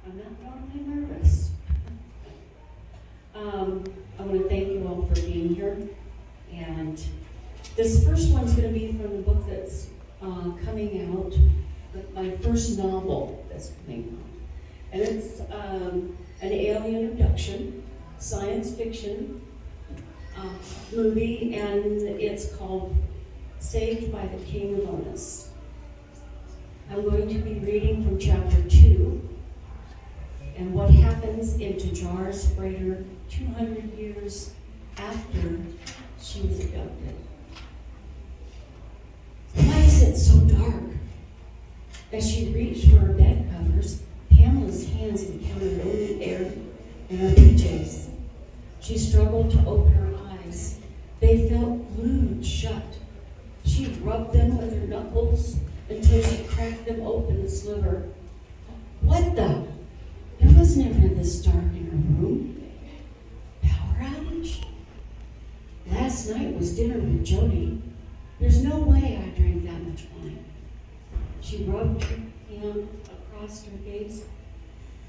I'm not normally nervous. I want to thank you all for being here. And this first one's going to be from the book that's coming out, my first novel that's coming out. And it's an alien abduction, science fiction movie, and it's called Saved by the King of Onus. I'm going to be reading from chapter 2 and what happens in Tajar's freighter 200 years after she was abducted. Why is it so dark? As she reached for her bed covers, Pamela's hands encountered only air in her PJs. She struggled to open her eyes. They felt glued shut. She rubbed them with her knuckles until she cracked them open a sliver. What the? It was never this dark in her room. Power outage? Last night was dinner with Jody. There's no way I drank that much wine. She rubbed her hand across her face.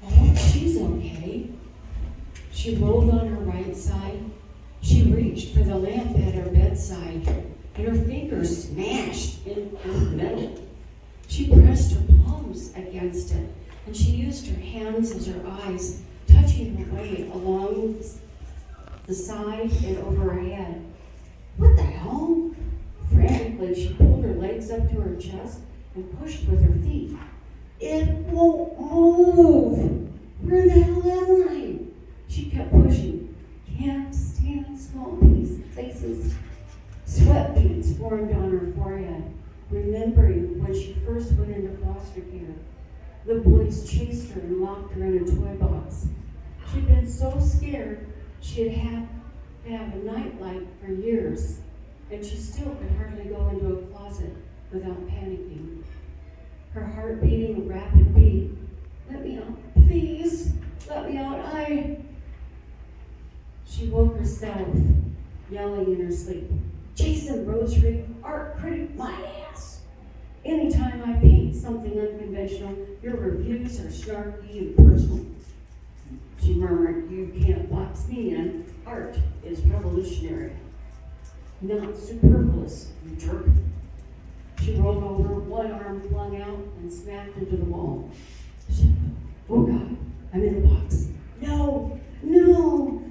Oh, she's okay. She rolled on her right side. She reached for the lamp at her bedside, and her fingers smashed in her metal. She pressed her palms against it, and she used her hands as her eyes, touching her way along the side and over her head. What the hell? Frantically, she pulled her legs up to her chest and pushed with her feet. It won't move. Where the hell am I? She kept pushing. Can't stand small places. Sweat beads formed on her forehead, remembering when she first went into foster care. The boys chased her and locked her in a toy box. She'd been so scared she'd had to have a nightlight for years, and she still could hardly go into a closet without panicking. Her heart beating a rapid beat. Let me out, please. Let me out. She woke herself, yelling in her sleep. Jason Rosary, art critic, my ass. Anytime I paint something unconventional, your reviews are snarky and personal. She murmured, you can't box me in. Art is revolutionary, not superfluous, you jerk. She rolled over, one arm flung out, and smacked into the wall. Oh God, I'm in the box. No!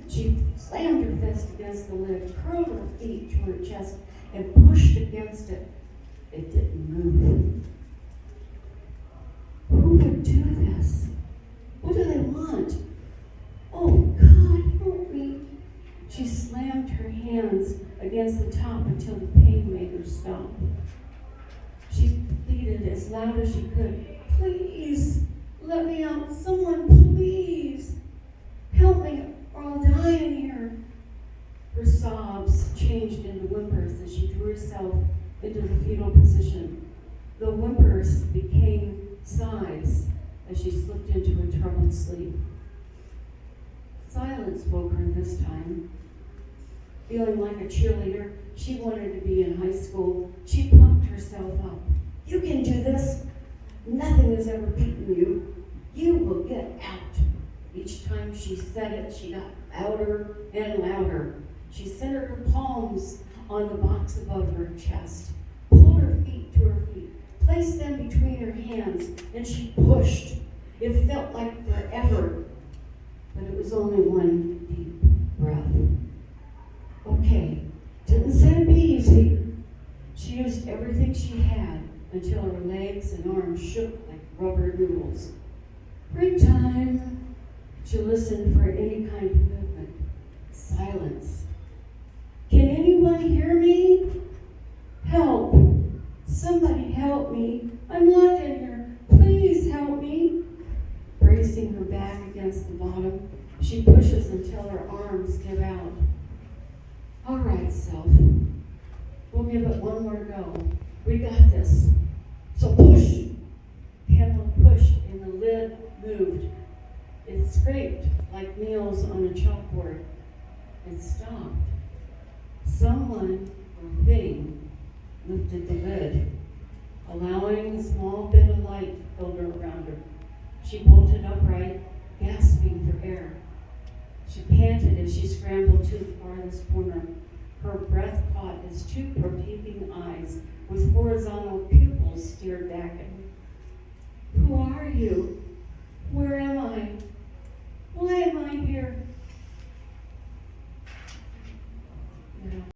She slammed her fist against the lid, curled her feet to her chest, and pushed against it. It didn't move. Who would do this? What do they want? Oh God, help me. She slammed her hands against the top until the pain made her stop. She pleaded as loud as she could. Please, let me out. Someone, please. Help me or I'll die in here. Her sobs changed into whimpers as she drew herself into the fetal position. The whimpers became sighs as she slipped into a troubled sleep. Silence woke her this time. Feeling like a cheerleader, she wanted to be in high school. She pumped herself up. You can do this. Nothing has ever beaten you. You will get out. Each time she said it, she got louder and louder. She centered her palms on the box above her chest, pulled her feet to her feet, placed them between her hands, and she pushed. It felt like forever, but it was only one deep breath. Okay, didn't say it'd be easy. She used everything she had until her legs and arms shook like rubber noodles. Break time. She listened for any kind of movement. Silence. Can anyone hear me? Help. Somebody help me. I'm locked in here. Please help me. Bracing her back against the bottom, she pushes until her arms give out. All right, self. We'll give it one more go. We got this. So push. Pamela pushed and the lid moved. It scraped like nails on a chalkboard. It stopped. Someone or thing lifted the lid, allowing a small bit of light to filter around her. She bolted upright panted as she scrambled to the farthest corner, her breath caught as two peeping eyes with horizontal pupils stared back at her. Who are you? Where am I?